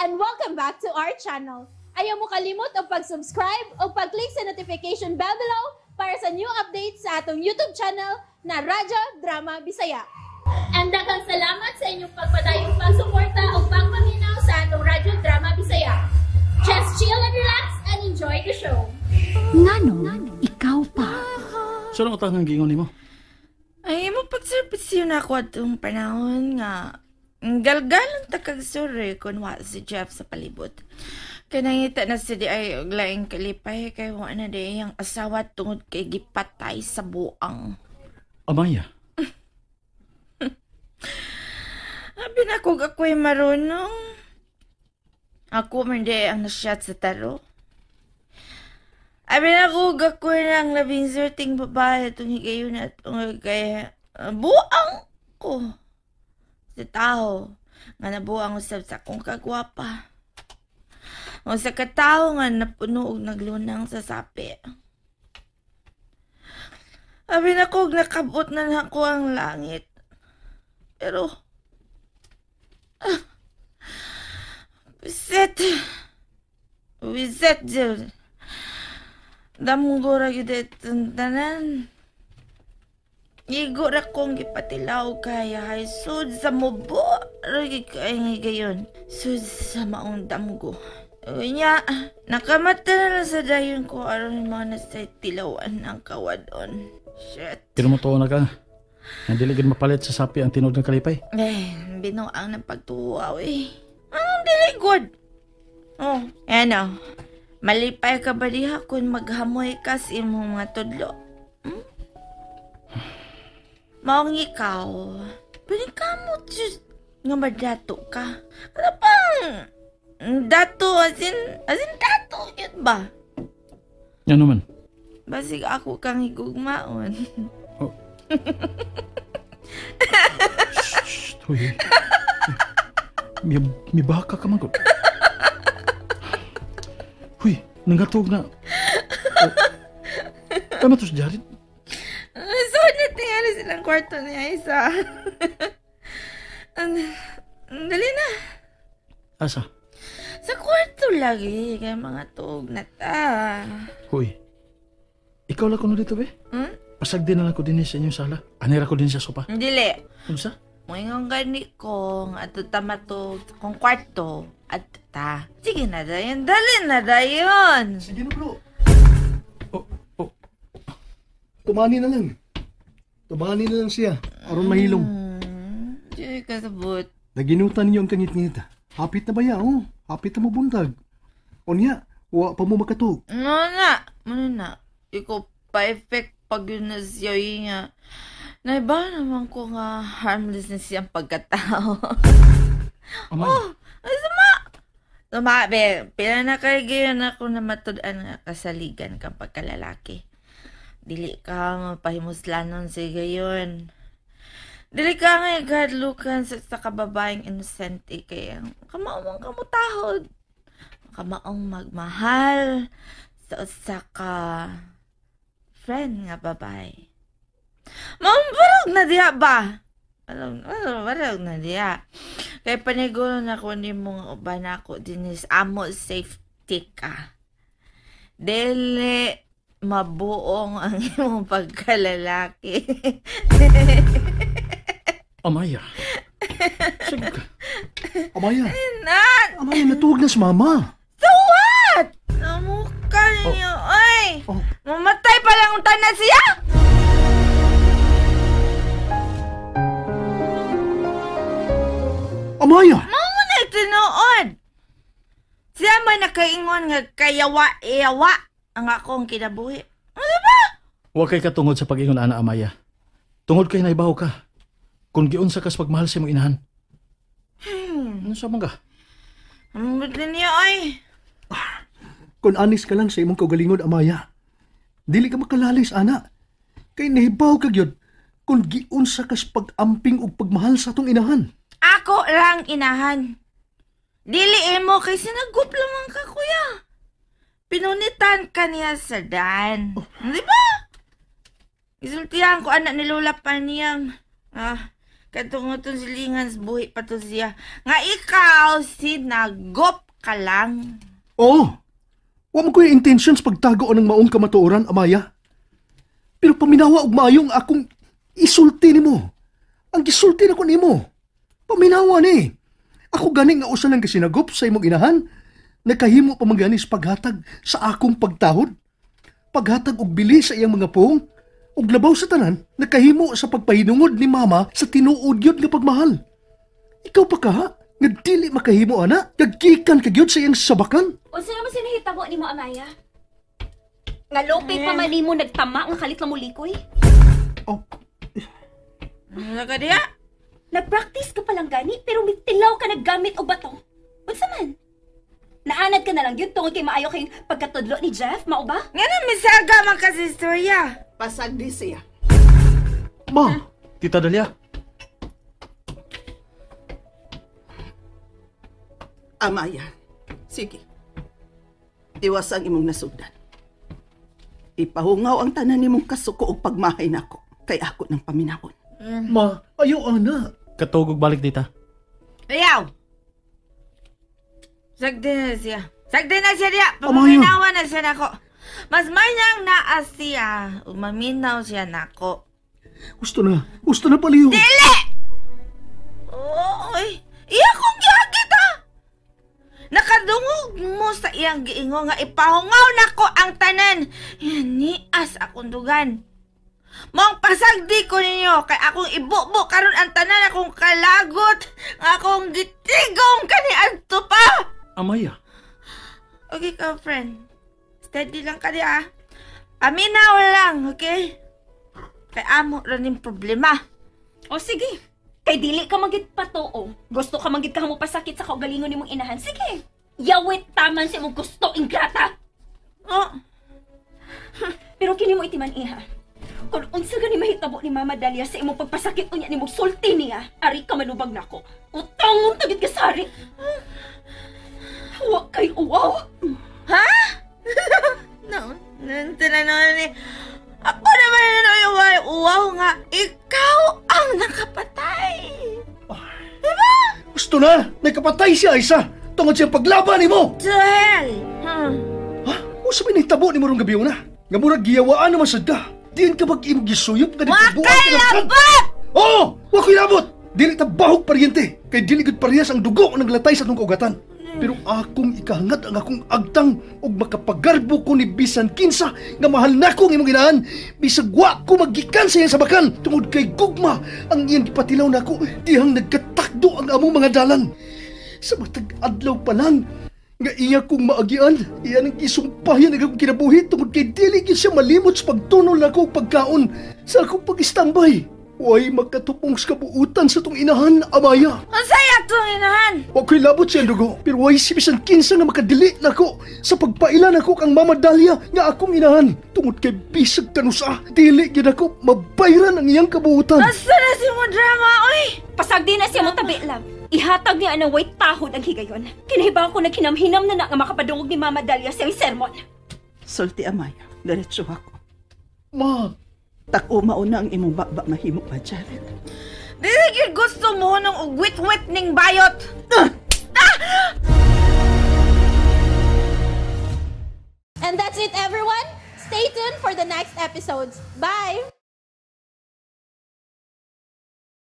and welcome back to our channel. Ayaw mo kalimot o pag-subscribe o pag-click sa notification bell below para sa new updates sa atong YouTube channel na Radyo Drama Bisaya. And daghang salamat sa inyong pagpadayong pagsuporta o pagpaminaw sa atong Radyo Drama Bisaya. Just chill and relax and enjoy the show. Ngano, ikaw pa. So, ano ang gingon mo? Ay, mo pag-service yun ako atong panahon nga. Galgalang takag-suri kung wa si Jeff sa palibot. Kanangita na si di ay laing kalipay kay wa na di ang asawa tungod kay gipatay sa buang. Amaya? Abi na kung ako'y marunong. Ako man di ang nasyat sa taro. Abi na kung ako'y ang labing surting babae itong higayon at kaya buang ko. Si tao nga nabuang usab sa akong kagwapa. O sa katao nga napuno og naglunang sa sapi. Abi na kog nakabot na nako ang langit. Pero Wiset jud. Damgo ra gyud tanan. Igo ra kong gipatilaw kaya hay sud sa mubo. Ragi kay ngayon. Sud sa maong damgo. Unya, nakamata na lang sa dayon ko aron mga nasa tilawan ang kawadon. Shit. Pero mo na ka. Hindi ligid mapalit sa sapi ang tinog ng kalipay. Binuang ng pagtuwaw eh. Anong diligod? Oh, ano? Malipay ka ba diha kung maghamoy ka sa imong mga tudlo? Maong ikaw, pwede ka mo nga madato ka. Ano pang dato, as in dato, yun ba? Ano man? Basig ako kang higugmaon. Oh. Shh, huy. May baka ka man ko. Huy, nangatog na. Oh. Tama to si Jared? So, natingali silang kwarto niya isa. Dali na. Asa? Sa kwarto lagi, kaya mga tuog na ta. Huy, ikaw lang ko na dito, be? Pasag din na lang ko din sa inyong sala. Anira ko din sa sopa. Dili. Ano sa? Moingong gani kong at tamatog kong kwarto at ta. Sige na dayon, dali na dayon. Sige na, bro. Oh. Tumani na lang. Tumani na lang siya. Aron mahilom. Diyo kasabot. Naginutan niyo ang kangit-ngit. Hapit na ba ya, oh? Hapit na mabuntag. O niya, wa pa mo makatog. Ano na. Ikaw perfect pag yun na siya nga. Naiba naman ko nga harmless na siyang pagkatao. Amay. Oh, ay sama, be. Pila na kayo gayon ako na matudan nga kasaligan kang pagkalalaki. Dili ka mapahimuslanon sa gayon. Dili ka nga igadlukan sa kababaeng inosente kaya kamaong kamutahod. Kamaong magmahal sa usa ka friend nga babae. Mambarog na diya ba? Barog na diya. Kaya panigulo na ko ni mong uban ako dinis amo safety ka. Dili mabuong ang imong pagkalalaki. Amaya. Sige ka. Amaya. Nan! Amaya, natuwag na si mama. So what? Namukha niyo, ay! Oh. Mamatay pa lang ang tanan siya! Amaya! Mamo na tinuod! Siya man nakaingon nga kayawa-yawa ang akong kinabuhi. Ano ba? Huwag kay katungod sa pag-ingon ana, Amaya. Tungod kay naibaw ka. Kung giunsa kas pagmahal sa imong inahan. Ano sa mga? Ang budli niya, ay! Kung anis ka lang sa imong kaugalingod, Amaya, dili ka makalalis, ana. Kay nahibaw ka gyud kung giunsa kas pag-amping o pagmahal sa atong inahan. Ako lang inahan. Dili mo kay sinagup lamang ka, kuya. Pinunitan ka niya sa Dan. Di ba? Isultihan ko anak ni Lola pa niyang Katungo-tong silingan sa buhi pa to siya. Nga ikaw, sinagop ka lang. Oo. Wa mo ko yung intentions pagtago ng maong kamatuoran, Amaya. Pero paminawa og maayong akong isulti nimo. Ang gisulti na ko nimo. Paminawa ni. Ako gani nga usa lang kasinagop sa imong inahan. Nakahimo pa man gani sa paghatag sa akong pagtahod. Paghatag og bili sa iyang mga puong. Og labaw sa tanan, nakahimo sa pagpahinungod ni mama sa tinuod yun nga pagmahal. Ikaw pa ka, nga dili makahimo ana, kagkikan kagyod sa iyang sabakan. Unsa naman sinahitabo nimo, Amaya? Nga lopay pa man nimo nagtama nga kalit lang mo likoy? Oh, Ano ka diya? Nag-practice ka palang gani, pero mitilaw ka naggamit og bato. Unsa man? Naanad ka na lang yun tungod kay maayo kayong pagkatudlo ni Jeff, mao ba? Nga na, misaga man kasi istorya. Pasagdi siya. ma, Tita Dalia, Amaya, sige. Tiwas ang imong nasugdan. Ipahungaw ang tanan nimong kasuko og pagmahay nako kay ako ng paminawon. ma, ayaw ana. katugog balik tita. Ayaw! Sagdi na siya. Sagdi na siya diya. Amayo. Papaminawa na siya nako. Mas mayang naa siya. Umaminaw siya nako. Gusto na paliw. Dili! Oy, iya kong gihagit ha! Nakadungog mo sa iyang giingo nga ipahungaw nako ang tanan. Yan, nias akong dugan. Mong pasagdi ko ninyo kay akong ibubo karon ang tanan akong kalagot nga akong gitigong kani adto pa. Amaya, Okay ka, friend. Steady lang ka diya. Aminaw lang, okay? Kay amo rin yung problema. O sige. Kay dili ka magit patuo. Gusto ka magit ka mo pasakit sa kaugalingon nimong inahan. Sige. Yawit taman sa imong gusto, ingrata. Oh, Pero kini mo itiman iha. Kung unsa gani mahitabo ni Mama Dalia sa imong pagpasakit unya nimong sulti niya, ari ka manubag nako. Utang tagit ka sari. Wa kay uwaw. ha? No, nantanan ni... Ako naman na yung uwaw nga, ikaw ang nakapatay. Diba? Gusto na, nakapatay siya isa. Tungod siyang paglaban ni mo. To hell. Ha? O sabi ni tabo ni mo rong gabi na. Nga murag giyawaan naman sad ka. Diyan ka mag-imog gisuyop ka Wakay ka labot! Oo! Wakoy labot! Dili ta bahog paryente. Kay dili gud parehas ang dugo nga naglatay sa atong kaugatan. Pero akong ikahangat ang akong agtang ug makapagarbo ko ni bisan kinsa nga mahal nako ang imong ginahan. Bisag wa ko magikan sa iyang sabakan tungod kay gugma ang iyang gipatilaw nako dihang nagkatakdo ang among mga dalan. Sa matag adlaw pa lang nga iya kong maagian, iya nang isumpayan ang akong kinabuhi tungod kay dili gyud siya malimot sa pagtunol nako og pagkaon sa akong pag-istambay. Way makatupong sa kabuutan sa tong inahan, Amaya. Ang saya tong inahan. Wa ko'y labot siya dugo, pero way si bisan kinsa nga makadili nako sa pagpailan ako kang Mama Dalia nga akong inahan. Tungod kay bisag kanusa, dili gyud ako mabayran ang iyang kabuutan. Asa na si mo drama, oy? Pasagdi na siya mo tabi lang. Ihatag niya ang white tahod ang higayon. Kinahibaw ko naghinam-hinam na nga makapadaungog ni Mama Dalia sa iyang sermon. Sulti Amaya, diretso ako. Ma, Tako mauna ang imong bakba mahimo pa, Jared. Dili gyud gusto mo nung ugwit-wit ning bayot. And that's it, everyone. Stay tuned for the next episodes. Bye!